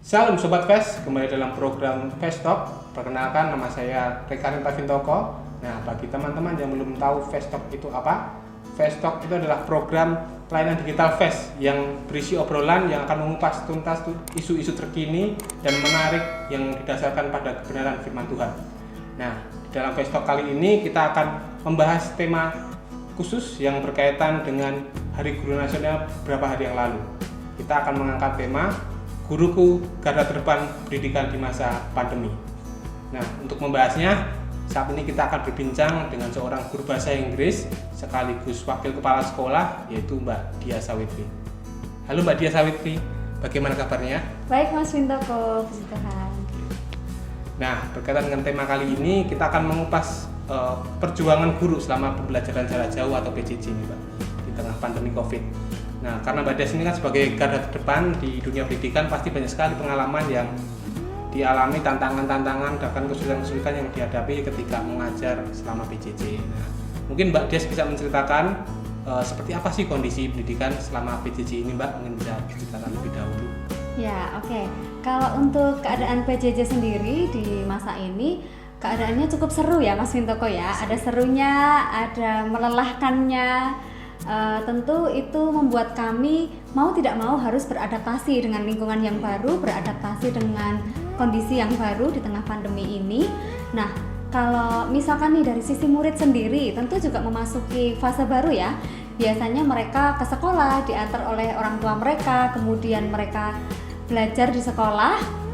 Salam Sobat Fest, kembali dalam program Fest Talk. Perkenalkan, nama saya Rekarin Tavintoko. Nah, bagi teman-teman yang belum tahu Fest Talk itu apa, Fest Talk itu adalah program pelayanan digital Fest yang berisi obrolan yang akan mengupas tuntas isu-isu terkini dan menarik yang didasarkan pada kebenaran firman Tuhan. Nah, dalam Fest Talk kali ini kita akan membahas tema khusus yang berkaitan dengan Hari Guru Nasional beberapa hari yang lalu. Kita akan mengangkat tema Guruku Garda Terdepan Pendidikan di Masa Pandemi. Nah, untuk membahasnya, saat ini kita akan berbincang dengan seorang guru bahasa Inggris sekaligus wakil kepala sekolah, yaitu Mbak Dia Sawitri. Halo Mbak Dia Sawitri, bagaimana kabarnya? Baik Mas Wintoko, puji Tuhan. Nah, berkaitan dengan tema kali ini, kita akan mengupas perjuangan guru selama pembelajaran jarak jauh atau PJJ ini, Mbak, di tengah pandemi COVID. Nah, karena Mbak Des ini kan sebagai garda terdepan di dunia pendidikan, pasti banyak sekali pengalaman yang dialami, tantangan-tantangan, bahkan kesulitan-kesulitan yang dihadapi ketika mengajar selama PJJ. Nah, mungkin Mbak Des bisa menceritakan seperti apa sih kondisi pendidikan selama PJJ ini, Mbak, mungkin bisa diceritakan lebih dahulu. Ya, oke. Kalau untuk keadaan PJJ sendiri di masa ini, keadaannya cukup seru ya Mas Wintoko ya. Ada serunya, ada melelahkannya. Tentu itu membuat kami mau tidak mau harus beradaptasi dengan lingkungan yang baru, beradaptasi dengan kondisi yang baru di tengah pandemi ini. Nah, kalau misalkan nih dari sisi murid sendiri, tentu juga memasuki fase baru ya. Biasanya mereka ke sekolah, diantar oleh orang tua mereka, kemudian mereka belajar di sekolah,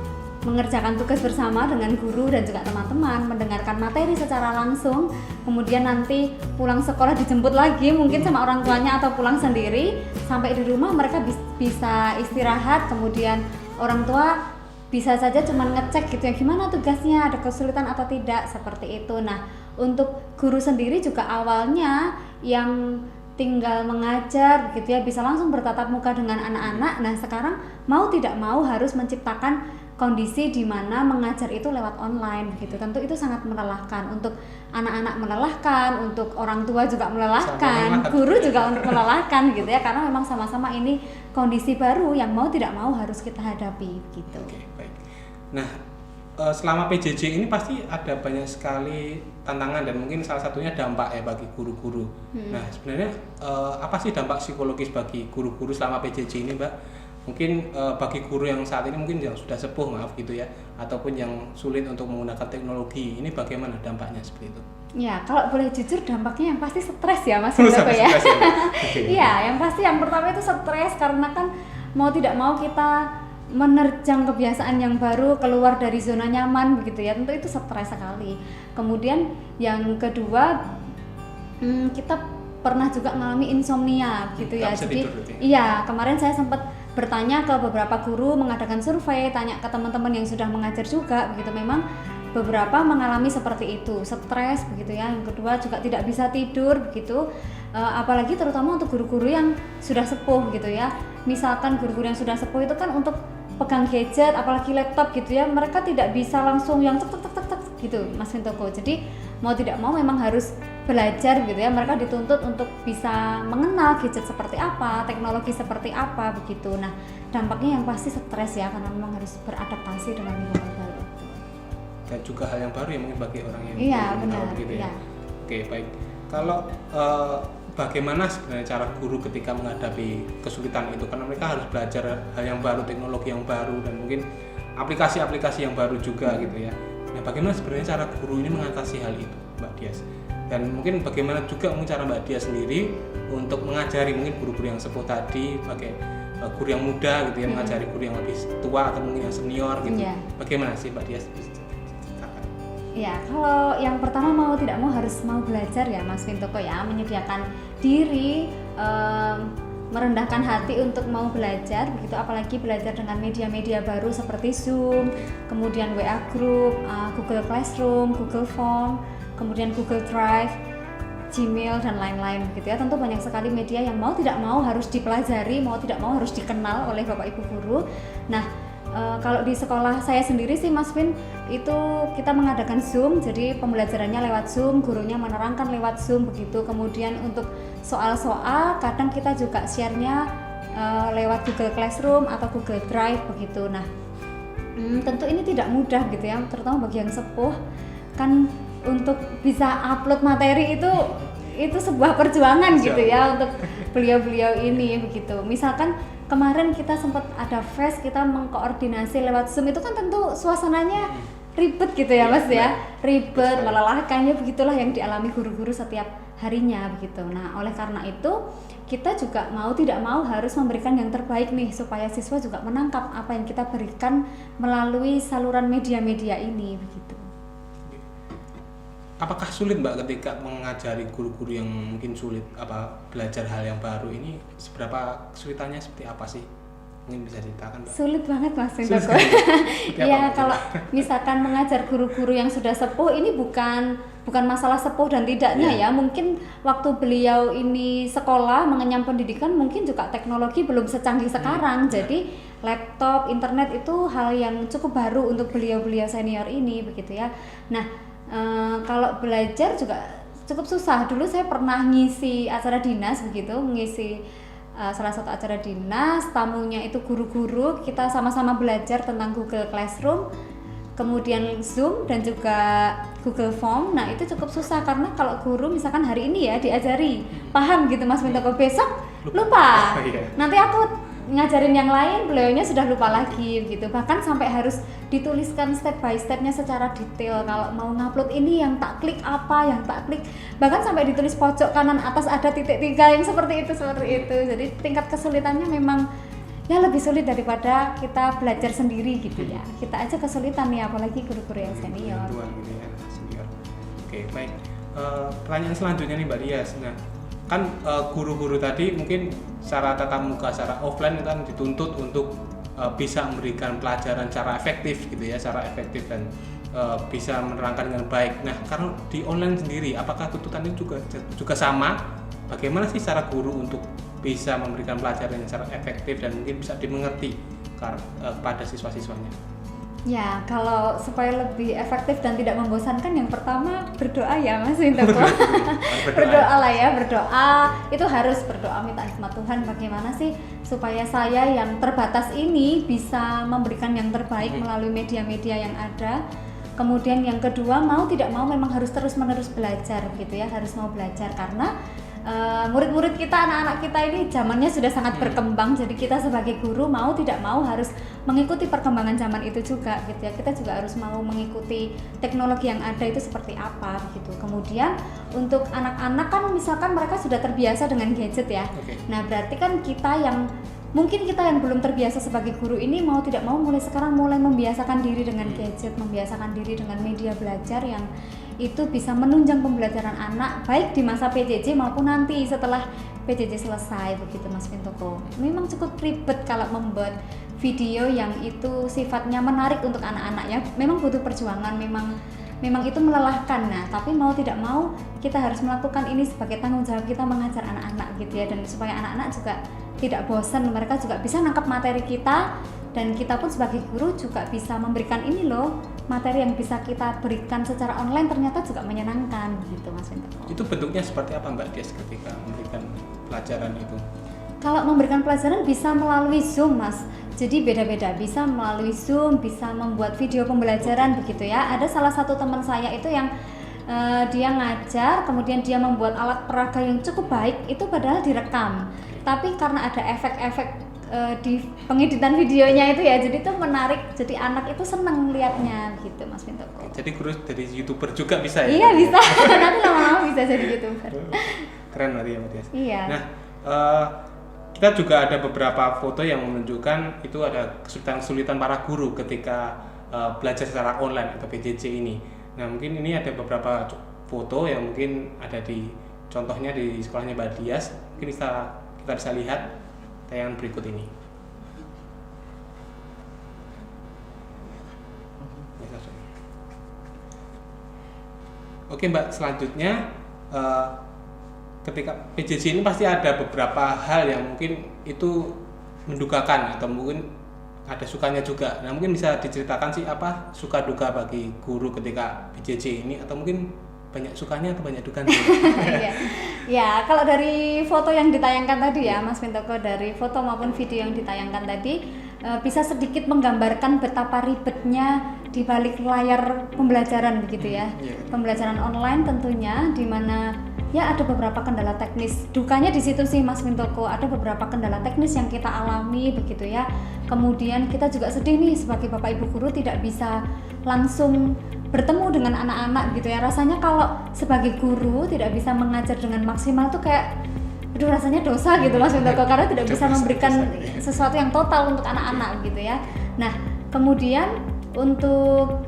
mengerjakan tugas bersama dengan guru dan juga teman-teman, mendengarkan materi secara langsung, kemudian nanti pulang sekolah dijemput lagi mungkin sama orang tuanya atau pulang sendiri. Sampai di rumah mereka bisa istirahat, kemudian orang tua bisa saja cuma ngecek gitu ya, gimana tugasnya, ada kesulitan atau tidak, seperti itu. Nah, untuk guru sendiri juga awalnya yang tinggal mengajar gitu ya, bisa langsung bertatap muka dengan anak-anak. Nah, sekarang mau tidak mau harus menciptakan kondisi di mana mengajar itu lewat online gitu. Tentu itu sangat melelahkan, untuk anak-anak melelahkan, untuk orang tua juga melelahkan, guru juga untuk melelahkan gitu ya, karena memang sama-sama ini kondisi baru yang mau tidak mau harus kita hadapi gitu. Oke, baik. Nah, selama PJJ ini pasti ada banyak sekali tantangan dan mungkin salah satunya dampak ya bagi guru-guru. Nah, sebenarnya apa sih dampak psikologis bagi guru-guru selama PJJ ini, Mbak? Mungkin bagi guru yang saat ini mungkin yang sudah sepuh, maaf gitu ya, ataupun yang sulit untuk menggunakan teknologi, ini bagaimana dampaknya seperti itu? Ya, kalau boleh jujur dampaknya yang pasti stres ya Mas Wintoko ya. Iya, yang pasti yang pertama itu stres, karena kan mau tidak mau kita menerjang kebiasaan yang baru, keluar dari zona nyaman begitu ya, tentu itu stres sekali. Kemudian yang kedua, kita pernah juga mengalami insomnia gitu ya. Jadi iya, kemarin saya sempat bertanya ke beberapa guru, mengadakan survei, tanya ke teman-teman yang sudah mengajar juga begitu, memang beberapa mengalami seperti itu, stres begitu ya. Yang kedua juga tidak bisa tidur begitu, apalagi terutama untuk guru-guru yang sudah sepuh gitu ya. Misalkan guru-guru yang sudah sepuh itu kan untuk pegang gadget, apalagi laptop gitu ya, mereka tidak bisa langsung yang tek gitu Mas Wintoko. Jadi mau tidak mau memang harus belajar gitu ya, mereka dituntut untuk bisa mengenal gadget seperti apa, teknologi seperti apa begitu. Nah, dampaknya yang pasti stres ya, karena memang harus beradaptasi dengan lingkungan baru. Dan juga hal yang baru ya mungkin bagi orang yang benar gitu ya. Iya. Oke, baik. Kalau bagaimana sebenarnya cara guru ketika menghadapi kesulitan itu, karena mereka harus belajar hal yang baru, teknologi yang baru, dan mungkin aplikasi-aplikasi yang baru juga gitu ya. Nah, bagaimana sebenarnya cara guru ini mengatasi hal itu, Mbak Dias? Dan mungkin bagaimana juga mungkin cara Mbak Dias sendiri untuk mengajari mungkin guru-guru yang sepuh tadi, sebagai guru yang muda gitu ya, mengajari guru yang lebih tua atau mungkin yang senior gitu. Bagaimana sih Mbak Dias? Ya, kalau yang pertama mau tidak mau harus mau belajar ya Mas Wintoko ya, menyediakan diri, merendahkan hati untuk mau belajar begitu, apalagi belajar dengan media-media baru seperti Zoom, kemudian WA Group, Google Classroom, Google Form, kemudian Google Drive, Gmail dan lain-lain begitu ya. Tentu banyak sekali media yang mau tidak mau harus dipelajari, mau tidak mau harus dikenal oleh Bapak Ibu guru. Nah, kalau di sekolah saya sendiri sih Mas Win, itu kita mengadakan Zoom, jadi pembelajarannya lewat Zoom, gurunya menerangkan lewat Zoom begitu. Kemudian untuk soal-soal kadang kita juga share-nya lewat Google Classroom atau Google Drive begitu. Nah, Tentu ini tidak mudah gitu ya, terutama bagi yang sepuh kan untuk bisa upload materi itu sebuah perjuangan gitu ya untuk beliau-beliau ini begitu. Misalkan kemarin kita sempat ada fest, kita mengkoordinasi lewat Zoom, itu kan tentu suasananya ribet gitu ya Mas ya, ribet, melelahkan, ya begitulah yang dialami guru-guru setiap harinya begitu. Nah oleh karena itu kita juga mau tidak mau harus memberikan yang terbaik nih supaya siswa juga menangkap apa yang kita berikan melalui saluran media-media ini begitu. Apakah sulit Mbak ketika mengajari guru-guru yang mungkin sulit belajar hal yang baru ini, seberapa kesulitannya seperti apa sih? Mungkin bisa ceritakan Mbak? Sulit banget Mas Wintoko. Ya kalau misalkan mengajar guru-guru yang sudah sepuh ini bukan masalah sepuh dan tidaknya ya. Mungkin waktu beliau ini sekolah mengenyam pendidikan mungkin juga teknologi belum secanggih sekarang. Jadi laptop, internet itu hal yang cukup baru untuk beliau-beliau senior ini begitu ya. Nah kalau belajar juga cukup susah. Dulu saya pernah ngisi acara dinas begitu, mengisi salah satu acara dinas, tamunya itu guru-guru, kita sama-sama belajar tentang Google Classroom, kemudian Zoom dan juga Google Form. Nah itu cukup susah karena kalau guru misalkan hari ini ya diajari paham gitu Mas Wintoko, besok lupa. Nanti aku ngajarin yang lain, beliaunya sudah lupa lagi gitu. Bahkan sampai harus dituliskan step by stepnya secara detail. Kalau mau ngupload ini yang tak klik apa, yang tak klik, bahkan sampai ditulis pojok kanan atas ada titik 3 yang seperti itu. Jadi tingkat kesulitannya memang ya lebih sulit daripada kita belajar sendiri gitu ya. Kita aja kesulitan nih, apalagi guru-guru yang senior. Gitu ya, senior. Oke, baik. Pertanyaan selanjutnya nih Mbak Dias. Nah, kan guru-guru tadi mungkin secara tatap muka, secara offline kan dituntut untuk bisa memberikan pelajaran secara efektif gitu ya, secara efektif dan bisa menerangkan dengan baik. Nah, kalau di online sendiri, apakah tuntutan ini juga sama? Bagaimana sih cara guru untuk bisa memberikan pelajaran yang secara efektif dan mungkin bisa dimengerti kepada siswa-siswanya? Ya, kalau supaya lebih efektif dan tidak membosankan, yang pertama berdoa ya Mas Wintoko. Berdoa lah ya, berdoa. Itu harus berdoa, minta hikmat Tuhan bagaimana sih supaya saya yang terbatas ini bisa memberikan yang terbaik melalui media-media yang ada. Kemudian yang kedua, mau tidak mau memang harus terus-menerus belajar gitu ya, harus mau belajar karena murid-murid kita, anak-anak kita ini zamannya sudah sangat berkembang. Jadi kita sebagai guru mau tidak mau harus mengikuti perkembangan zaman itu juga gitu ya. Kita juga harus mau mengikuti teknologi yang ada itu seperti apa gitu. Kemudian untuk anak-anak kan misalkan mereka sudah terbiasa dengan gadget ya. Nah berarti kan kita yang belum terbiasa sebagai guru ini mau tidak mau mulai sekarang membiasakan diri dengan gadget, membiasakan diri dengan media belajar yang itu bisa menunjang pembelajaran anak baik di masa PJJ maupun nanti setelah PJJ selesai begitu Mas Wintoko. Memang cukup ribet kalau membuat video yang itu sifatnya menarik untuk anak-anak ya. Memang butuh perjuangan, memang itu melelahkan. Nah, tapi mau tidak mau kita harus melakukan ini sebagai tanggung jawab kita mengajar anak-anak gitu ya, dan supaya anak-anak juga tidak bosan, mereka juga bisa nangkap materi kita. Dan kita pun sebagai guru juga bisa memberikan ini loh, materi yang bisa kita berikan secara online ternyata juga menyenangkan gitu Mas Wintoko. Itu bentuknya seperti apa Mbak Dias ketika memberikan pelajaran itu? Kalau memberikan pelajaran bisa melalui Zoom Mas, jadi beda-beda, bisa melalui Zoom, bisa membuat video pembelajaran begitu ya. Ada salah satu teman saya itu yang dia ngajar, kemudian dia membuat alat peraga yang cukup baik, itu padahal direkam. Tapi karena ada efek-efek di pengeditan videonya itu ya, jadi itu menarik, jadi anak itu seneng liatnya gitu Mas Wintoko. Jadi guru dari YouTuber juga bisa ya? Iya bisa, nanti lama-lama bisa jadi YouTuber. Keren berarti ya Mbak Dias. Iya. Nah, kita juga ada beberapa foto yang menunjukkan itu ada kesulitan para guru ketika belajar secara online atau PJJ ini. Nah mungkin ini ada beberapa foto yang mungkin ada di contohnya di sekolahnya Mbak Dias. Mungkin kita bisa lihat tayangan berikut ini. Oke Mbak, selanjutnya ketika PJJ ini pasti ada beberapa hal yang mungkin itu mendukakan atau mungkin ada sukanya juga. Nah mungkin bisa diceritakan sih apa suka duka bagi guru ketika PJJ ini, atau mungkin banyak sukanya atau banyak dukanya? Ya, kalau dari foto yang ditayangkan tadi ya Mas Wintoko, dari foto maupun video yang ditayangkan tadi bisa sedikit menggambarkan betapa ribetnya di balik layar pembelajaran begitu ya. Pembelajaran online tentunya, di mana ya ada beberapa kendala teknis. Dukanya di situ sih Mas Wintoko, ada beberapa kendala teknis yang kita alami begitu ya. Kemudian kita juga sedih nih sebagai Bapak Ibu guru tidak bisa langsung bertemu dengan anak-anak gitu ya. Rasanya kalau sebagai guru tidak bisa mengajar dengan maksimal tuh kayak aduh rasanya dosa gitu Mas Wintoko, karena tidak bisa memberikan sesuatu yang total untuk anak-anak gitu ya. Nah, kemudian untuk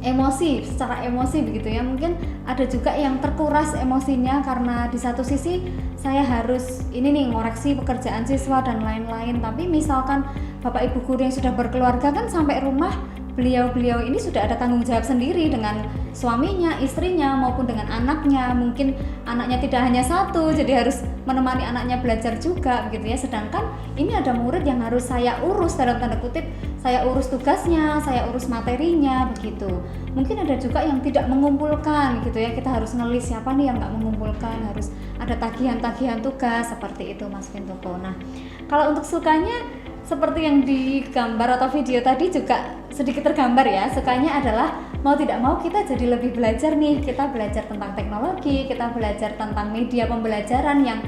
emosi, secara emosi begitu ya, mungkin ada juga yang terkuras emosinya karena di satu sisi saya harus ini nih ngoreksi pekerjaan siswa dan lain-lain, tapi misalkan Bapak Ibu guru yang sudah berkeluarga kan sampai rumah beliau ini sudah ada tanggung jawab sendiri dengan suaminya, istrinya maupun dengan anaknya. Mungkin anaknya tidak hanya satu, jadi harus menemani anaknya belajar juga gitu ya. Sedangkan ini ada murid yang harus saya urus dalam tanda kutip, saya urus tugasnya, saya urus materinya begitu. Mungkin ada juga yang tidak mengumpulkan gitu ya. Kita harus ngelis siapa nih yang nggak mengumpulkan, harus ada tagihan-tagihan tugas seperti itu Mas Wintoko. Nah, kalau untuk sukanya seperti yang digambar atau video tadi juga sedikit tergambar ya. Sukanya adalah mau tidak mau kita jadi lebih belajar nih. Kita belajar tentang teknologi, kita belajar tentang media pembelajaran yang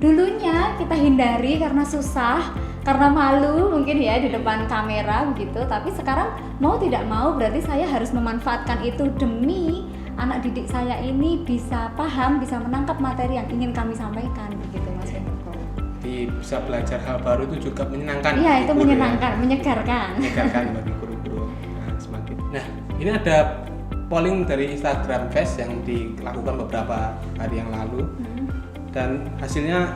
dulunya kita hindari karena susah, karena malu mungkin ya di depan kamera begitu. Tapi sekarang mau tidak mau berarti saya harus memanfaatkan itu demi anak didik saya ini bisa paham, bisa menangkap materi yang ingin kami sampaikan begitu Mas Wintoko. Bisa belajar hal baru itu juga menyenangkan. Iya, itu menyenangkan, ya. Menyegarkan bagi guru-guru. Nah, ini ada polling dari Instagram Fest yang dilakukan beberapa hari yang lalu, dan hasilnya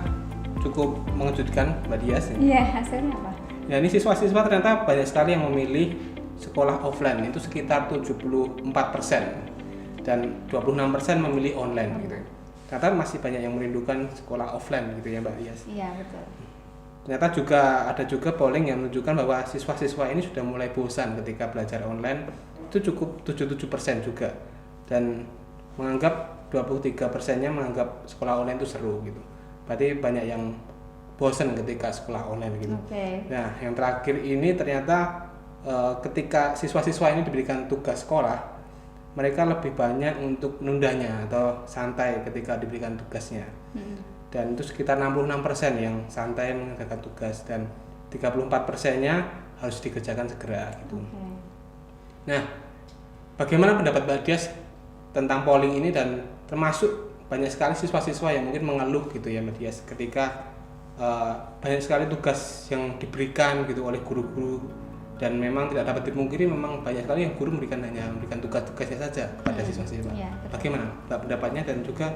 cukup mengejutkan Mbak Dias. Iya, hasilnya apa? Ya, ini siswa-siswa ternyata banyak sekali yang memilih sekolah offline, itu sekitar 74%, dan 26% memilih online gitu. Ternyata masih banyak yang merindukan sekolah offline gitu ya Mbak Dias. Iya betul. Ternyata ada juga polling yang menunjukkan bahwa siswa-siswa ini sudah mulai bosan ketika belajar online, itu cukup 77% juga, dan menganggap 23%-nya menganggap sekolah online itu seru gitu. Berarti banyak yang bosan ketika sekolah online gitu. Nah, yang terakhir ini ternyata ketika siswa-siswa ini diberikan tugas sekolah, mereka lebih banyak untuk menundanya atau santai ketika diberikan tugasnya. Dan itu sekitar 66% yang santai mengerjakan tugas, dan 34%-nya harus dikerjakan segera gitu. Nah, bagaimana pendapat Mbak Dias tentang polling ini, dan termasuk banyak sekali siswa-siswa yang mungkin mengeluh gitu ya Mbak Dias ketika banyak sekali tugas yang diberikan gitu oleh guru-guru, dan memang tidak dapat dipungkiri memang banyak sekali yang guru hanya memberikan tugas-tugasnya saja kepada siswa-siswa. Bagaimana pendapatnya, dan juga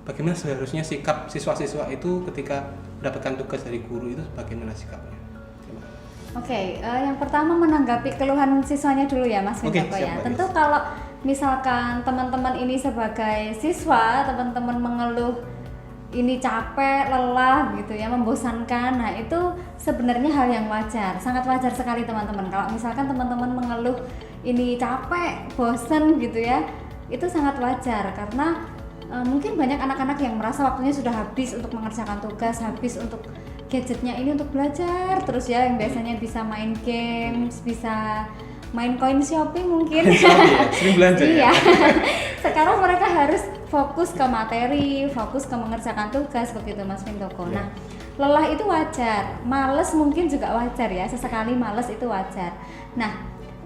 bagaimana seharusnya sikap siswa-siswa itu ketika mendapatkan tugas dari guru itu bagaimana sikapnya? Yang pertama menanggapi keluhan siswanya dulu ya Mas Wintoko ya. Tentu kalau misalkan teman-teman ini sebagai siswa, teman-teman mengeluh ini capek, lelah gitu ya, membosankan. Nah, itu sebenarnya hal yang wajar, sangat wajar sekali teman-teman. Kalau misalkan teman-teman mengeluh ini capek, bosan gitu ya, itu sangat wajar karena mungkin banyak anak-anak yang merasa waktunya sudah habis untuk mengerjakan tugas, habis untuk gadgetnya ini untuk belajar terus ya, yang biasanya bisa main games, bisa main koin shopping mungkin. Sering belanja ya. Sekarang mereka harus fokus ke materi, fokus ke mengerjakan tugas begitu Mas Wintoko. Nah, lelah itu wajar, males mungkin juga wajar ya, sesekali males itu wajar. Nah,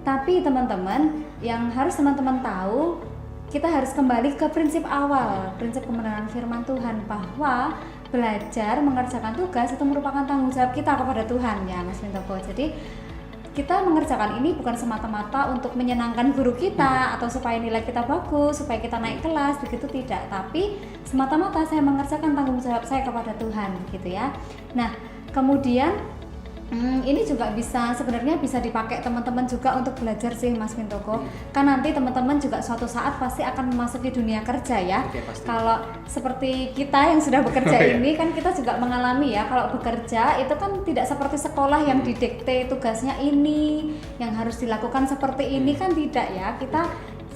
tapi teman-teman yang harus teman-teman tahu, kita harus kembali ke prinsip awal, prinsip kebenaran firman Tuhan, bahwa belajar mengerjakan tugas itu merupakan tanggung jawab kita kepada Tuhan ya Mas Wintoko. Jadi kita mengerjakan ini bukan semata-mata untuk menyenangkan guru kita atau supaya nilai kita bagus, supaya kita naik kelas, begitu tidak. Tapi semata-mata saya mengerjakan tanggung jawab saya kepada Tuhan, gitu ya. Nah, kemudian ini juga sebenarnya bisa dipakai teman-teman juga untuk belajar sih Mas Wintoko. Kan nanti teman-teman juga suatu saat pasti akan memasuki dunia kerja ya. Kalau seperti kita yang sudah bekerja ini kan kita juga mengalami ya, kalau bekerja itu kan tidak seperti sekolah yang didikte tugasnya ini, yang harus dilakukan seperti ini, kan tidak ya. Kita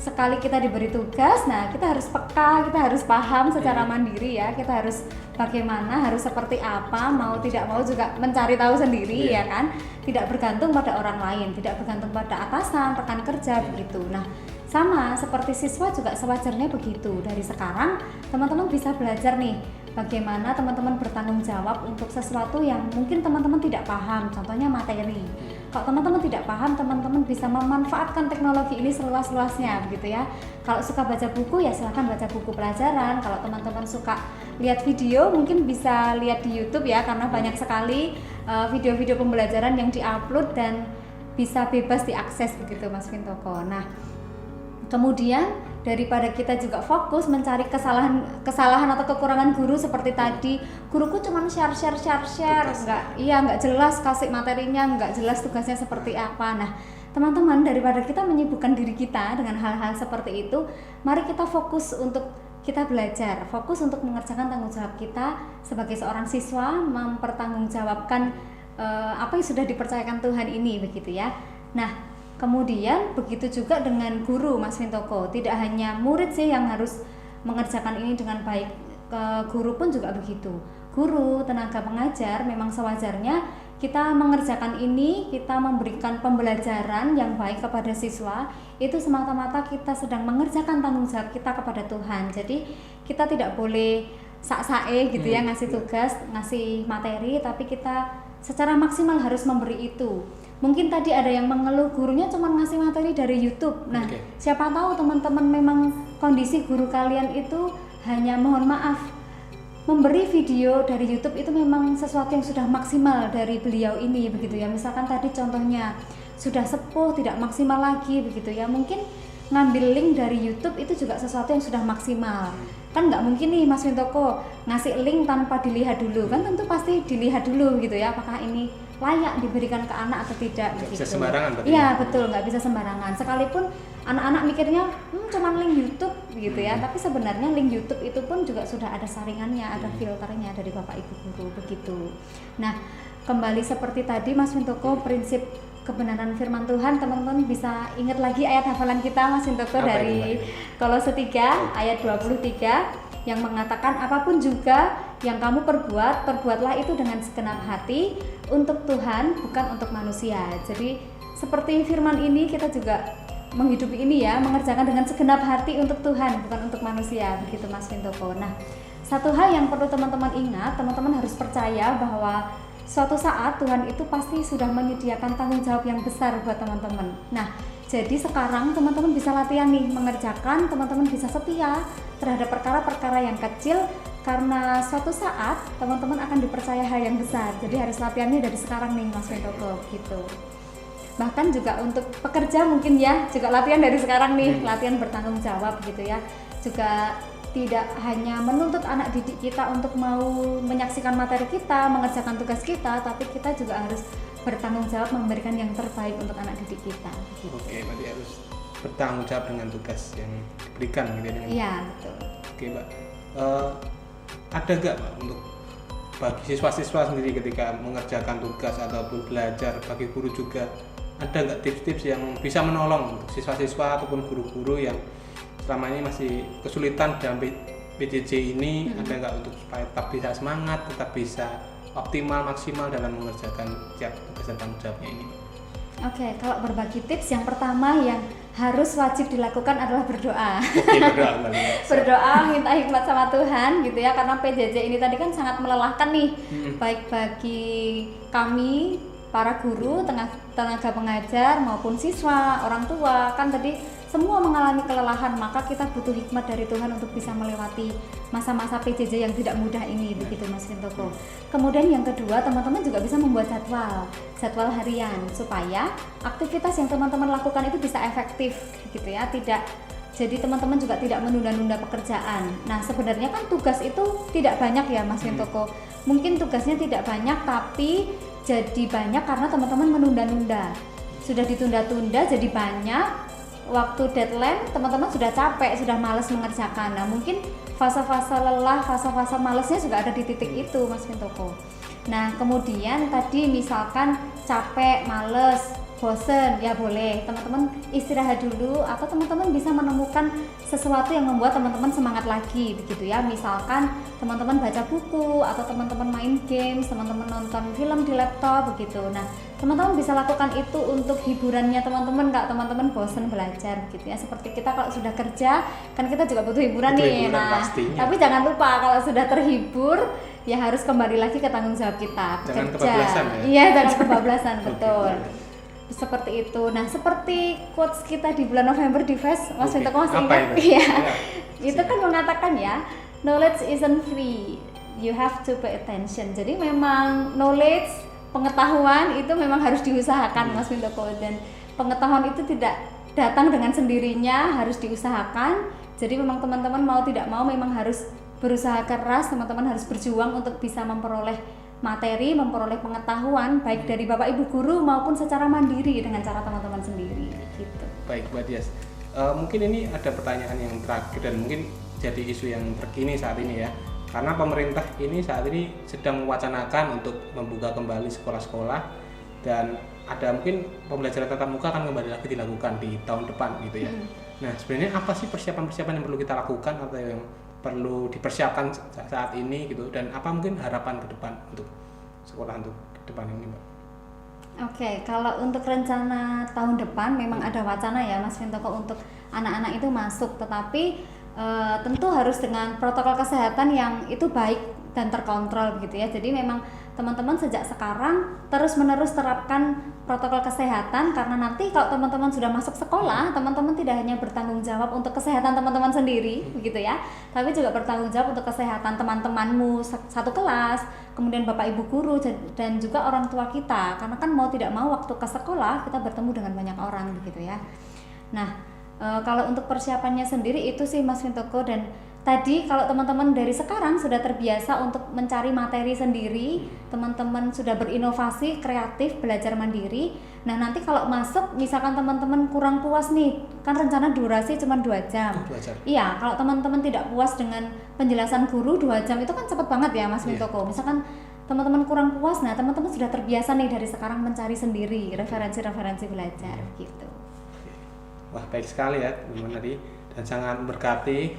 sekali kita diberi tugas, nah kita harus peka, kita harus paham secara mandiri ya, kita harus bagaimana, harus seperti apa, mau tidak mau juga mencari tahu sendiri ya kan, tidak bergantung pada orang lain, tidak bergantung pada atasan, rekan kerja begitu. Nah sama seperti siswa juga sewajarnya begitu. Dari sekarang teman-teman bisa belajar nih bagaimana teman-teman bertanggung jawab untuk sesuatu yang mungkin teman-teman tidak paham, contohnya materi. Kalau teman-teman tidak paham, teman-teman bisa memanfaatkan teknologi ini seluas-luasnya begitu ya. Kalau suka baca buku ya silahkan baca buku pelajaran. Kalau teman-teman suka lihat video mungkin bisa lihat di YouTube ya, karena banyak sekali video-video pembelajaran yang diupload dan bisa bebas diakses begitu Mas Wintoko. Nah, kemudian daripada kita juga fokus mencari kesalahan atau kekurangan guru seperti tadi, guruku cuma share, nggak jelas kasih materinya, nggak jelas tugasnya seperti apa. Nah teman-teman, daripada kita menyibukkan diri kita dengan hal-hal seperti itu, mari kita fokus untuk kita belajar, fokus untuk mengerjakan tanggung jawab kita sebagai seorang siswa, mempertanggungjawabkan apa yang sudah dipercayakan Tuhan ini begitu ya. Nah kemudian begitu juga dengan guru Mas Wintoko, tidak hanya murid sih yang harus mengerjakan ini dengan baik, guru pun juga begitu. Guru, tenaga pengajar memang sewajarnya kita mengerjakan ini, kita memberikan pembelajaran yang baik kepada siswa, itu semata-mata kita sedang mengerjakan tanggung jawab kita kepada Tuhan. Jadi kita tidak boleh sak-sae gitu ya, ngasih tugas, ngasih materi, tapi kita secara maksimal harus memberi itu. Mungkin tadi ada yang mengeluh gurunya cuma ngasih materi dari YouTube. Nah, siapa tahu teman-teman memang kondisi guru kalian itu hanya, mohon maaf, memberi video dari YouTube itu memang sesuatu yang sudah maksimal dari beliau ini begitu ya. Misalkan tadi contohnya sudah sepuh, tidak maksimal lagi begitu ya. Mungkin ngambil link dari YouTube itu juga sesuatu yang sudah maksimal. Kan nggak mungkin nih Mas Wintoko ngasih link tanpa dilihat dulu, kan tentu pasti dilihat dulu gitu ya, apakah ini layak diberikan ke anak atau tidak. Nggak gitu. bisa sembarangan berarti. Iya betul, nggak bisa sembarangan. Sekalipun anak-anak mikirnya cuman link YouTube gitu ya, tapi sebenarnya link YouTube itu pun juga sudah ada saringannya, ada filternya dari Bapak Ibu guru begitu. Nah kembali seperti tadi Mas Wintoko, prinsip kebenaran firman Tuhan, teman-teman bisa ingat lagi ayat hafalan kita Mas Wintoko dari Kolose 3 ayat 23 yang mengatakan, apapun juga yang kamu perbuat, perbuatlah itu dengan segenap hati untuk Tuhan, bukan untuk manusia. Jadi seperti firman ini kita juga menghidupi ini ya, mengerjakan dengan segenap hati untuk Tuhan, bukan untuk manusia, begitu Mas Wintoko. Nah, satu hal yang perlu teman-teman ingat, teman-teman harus percaya bahwa suatu saat Tuhan itu pasti sudah menyediakan tanggung jawab yang besar buat teman-teman. Nah, jadi sekarang teman-teman bisa latihan nih mengerjakan, teman-teman bisa setia terhadap perkara-perkara yang kecil, karena suatu saat teman-teman akan dipercaya hal yang besar. Jadi harus latihannya dari sekarang nih Mas Wintoko gitu. Bahkan juga untuk pekerja mungkin ya, juga latihan dari sekarang nih, latihan bertanggung jawab gitu ya. Juga tidak hanya menuntut anak didik kita untuk mau menyaksikan materi kita, mengerjakan tugas kita, tapi kita juga harus bertanggung jawab memberikan yang terbaik untuk anak didik kita. Gitu. Oke, berarti harus bertanggung jawab dengan tugas yang diberikan gitu ya. Iya, betul. Oke, Mbak. Ada nggak Mbak untuk bagi siswa-siswa sendiri ketika mengerjakan tugas ataupun belajar, bagi guru juga, ada nggak tips-tips yang bisa menolong untuk siswa-siswa ataupun guru-guru yang selama ini masih kesulitan dalam PJJ ini, ada nggak untuk supaya tetap bisa semangat, tetap bisa optimal, maksimal dalam mengerjakan tiap tugas dan tanggung jawabnya ini? Oke, kalau berbagi tips, yang pertama yang harus wajib dilakukan adalah berdoa. Oke, berdoa. Berdoa, minta hikmat sama Tuhan gitu ya, karena PJJ ini tadi kan sangat melelahkan nih, baik bagi kami para guru, tenaga pengajar maupun siswa, orang tua, kan tadi semua mengalami kelelahan, maka kita butuh hikmat dari Tuhan untuk bisa melewati masa-masa PJJ yang tidak mudah ini, begitu Mas Wintoko. Kemudian yang kedua, teman-teman juga bisa membuat jadwal harian supaya aktivitas yang teman-teman lakukan itu bisa efektif gitu ya, jadi teman-teman juga tidak menunda-nunda pekerjaan. Nah sebenarnya kan tugas itu tidak banyak ya Mas Wintoko, mungkin tugasnya tidak banyak tapi jadi banyak karena teman-teman menunda-nunda, sudah ditunda-tunda jadi banyak. Waktu deadline teman-teman sudah capek, sudah malas mengerjakan. Nah mungkin fase-fase lelah, fase-fase malesnya juga ada di titik itu Mas Wintoko. Nah kemudian tadi misalkan capek, males, bosen, ya boleh teman-teman istirahat dulu, atau teman-teman bisa menemukan sesuatu yang membuat teman-teman semangat lagi begitu ya. Misalkan teman-teman baca buku, atau teman-teman main games, teman-teman nonton film di laptop begitu. Nah, teman-teman bisa lakukan itu untuk hiburannya teman-teman, kalau teman-teman bosen belajar gitu ya. Seperti kita kalau sudah kerja kan kita juga butuh hiburan nih. Nah, pastinya. tapi jangan lupa kalau sudah terhibur ya harus kembali lagi ke tanggung jawab kita, Jangan bekerja. kebablasan ya? Iya, jangan kebablasan, betul. Oke. Seperti itu. Nah, seperti quotes kita di bulan November di FES, Mas Oke. Wintoko masih Apa ingat? itu? Iya. Ya. Itu kan mengatakan ya, knowledge isn't free, you have to pay attention. Jadi memang knowledge, pengetahuan itu memang harus diusahakan, Mas Wintoko. Dan pengetahuan itu tidak datang dengan sendirinya, harus diusahakan. Jadi memang teman-teman mau tidak mau memang harus berusaha keras, teman-teman harus berjuang untuk bisa memperoleh materi, memperoleh pengetahuan baik dari Bapak Ibu guru maupun secara mandiri dengan cara teman-teman sendiri gitu. Baik, Mbak Dias. Mungkin ini ada pertanyaan yang terakhir dan mungkin jadi isu yang terkini saat ini ya. Karena pemerintah ini saat ini sedang mewacanakan untuk membuka kembali sekolah-sekolah, dan ada mungkin pembelajaran tatap muka akan kembali lagi dilakukan di tahun depan gitu ya. Nah, sebenarnya apa sih persiapan-persiapan yang perlu kita lakukan atau yang perlu dipersiapkan saat ini gitu, dan apa mungkin harapan ke depan untuk sekolah untuk ke depan ini, Mbak? Oke, kalau untuk rencana tahun depan memang ada wacana ya Mas Wintoko untuk anak-anak itu masuk, tetapi tentu harus dengan protokol kesehatan yang itu baik dan terkontrol begitu ya. Jadi memang teman-teman sejak sekarang terus-menerus terapkan protokol kesehatan, karena nanti kalau teman-teman sudah masuk sekolah, teman-teman tidak hanya bertanggung jawab untuk kesehatan teman-teman sendiri begitu ya, tapi juga bertanggung jawab untuk kesehatan teman-temanmu satu kelas, kemudian Bapak Ibu guru dan juga orang tua kita, karena kan mau tidak mau waktu ke sekolah kita bertemu dengan banyak orang begitu ya. Nah, kalau untuk persiapannya sendiri itu sih Mas Wintoko, dan tadi kalau teman-teman dari sekarang sudah terbiasa untuk mencari materi sendiri, teman-teman sudah berinovasi, kreatif, belajar mandiri. Nah, nanti kalau masuk misalkan teman-teman kurang puas nih, kan rencana durasi cuma 2 jam. 2 jam. Iya, kalau teman-teman tidak puas dengan penjelasan guru 2 jam itu kan cepat banget ya Mas Wintoko. Misalkan teman-teman kurang puas, nah teman-teman sudah terbiasa nih dari sekarang mencari sendiri referensi-referensi belajar gitu. Wah, baik sekali ya teman-teman tadi, dan sangat berkati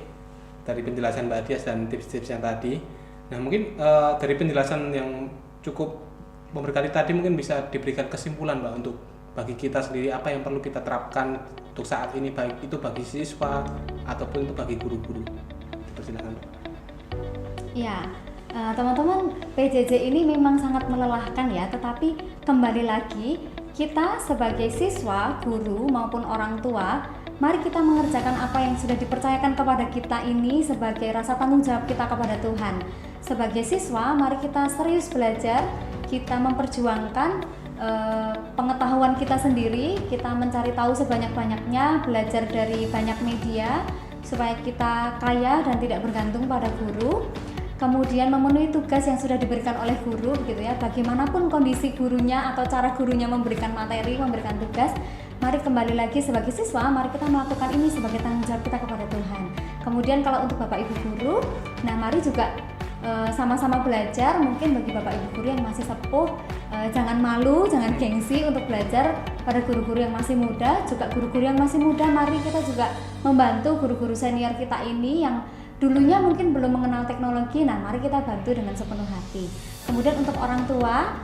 dari penjelasan Mbak Dias dan tips-tips yang tadi. Nah, mungkin dari penjelasan yang cukup memberkati tadi mungkin bisa diberikan kesimpulan Mbak untuk bagi kita sendiri apa yang perlu kita terapkan untuk saat ini, baik itu bagi siswa ataupun itu bagi guru-guru. Silakan Mbak. Ya, teman-teman, PJJ ini memang sangat melelahkan ya, tetapi kembali lagi kita sebagai siswa, guru maupun orang tua, mari kita mengerjakan apa yang sudah dipercayakan kepada kita ini sebagai rasa tanggung jawab kita kepada Tuhan. Sebagai siswa, mari kita serius belajar, kita memperjuangkan pengetahuan kita sendiri, kita mencari tahu sebanyak-banyaknya, belajar dari banyak media supaya kita kaya dan tidak bergantung pada guru. Kemudian memenuhi tugas yang sudah diberikan oleh guru gitu ya. Bagaimanapun kondisi gurunya atau cara gurunya memberikan materi, memberikan tugas, mari kembali lagi sebagai siswa, mari kita melakukan ini sebagai tanggung jawab kita kepada Tuhan. Kemudian kalau untuk Bapak Ibu guru, nah mari juga sama-sama belajar. Mungkin bagi Bapak Ibu guru yang masih sepuh, jangan malu, jangan gengsi untuk belajar pada guru-guru yang masih muda. Juga guru-guru yang masih muda, mari kita juga membantu guru-guru senior kita ini yang dulunya mungkin belum mengenal teknologi. Nah, mari kita bantu dengan sepenuh hati. Kemudian untuk orang tua,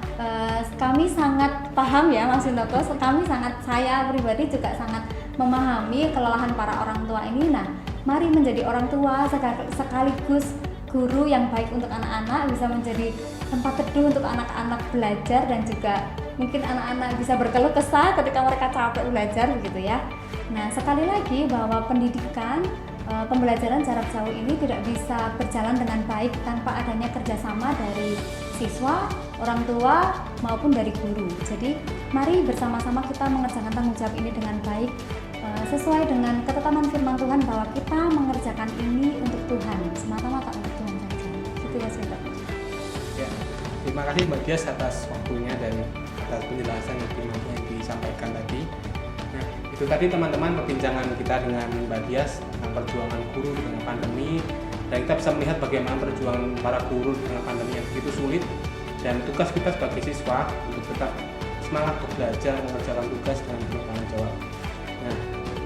kami sangat paham ya Mas Wintoko, saya pribadi juga sangat memahami kelelahan para orang tua ini. Nah, mari menjadi orang tua sekaligus guru yang baik untuk anak-anak, bisa menjadi tempat teduh untuk anak-anak belajar, dan juga mungkin anak-anak bisa berkeluh kesah ketika mereka capek belajar begitu ya. Nah, sekali lagi bahwa pendidikan, pembelajaran jarak jauh ini tidak bisa berjalan dengan baik tanpa adanya kerjasama dari siswa, orang tua, maupun dari guru. Jadi mari bersama-sama kita mengerjakan tanggung jawab ini dengan baik, sesuai dengan ketetapan firman Tuhan bahwa kita mengerjakan ini untuk Tuhan, semata-mata untuk Tuhan saja. Gitu ya Sinta. Ya, terima kasih Mbak Dias atas waktunya dan atas penjelasan yang disampaikan tadi. Nah, itu tadi teman-teman perbincangan kita dengan Mbak Dias tentang perjuangan guru di tengah pandemi, dan kita bisa melihat bagaimana perjuangan para guru di tengah pandemi yang begitu sulit, dan tugas kita sebagai siswa untuk tetap semangat untuk belajar, mengerjakan tugas dengan penuh tanggung jawab. Nah,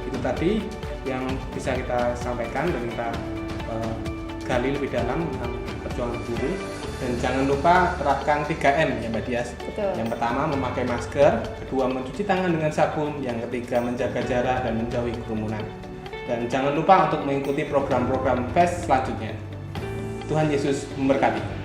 itu tadi yang bisa kita sampaikan dan kita gali lebih dalam tentang perjuangan guru. Dan jangan lupa terapkan 3M ya Mbak Dias. Betul. Yang pertama memakai masker, kedua mencuci tangan dengan sabun, yang ketiga menjaga jarak dan menjauhi kerumunan. Dan jangan lupa untuk mengikuti program-program FEST selanjutnya. Tuhan Yesus memberkati.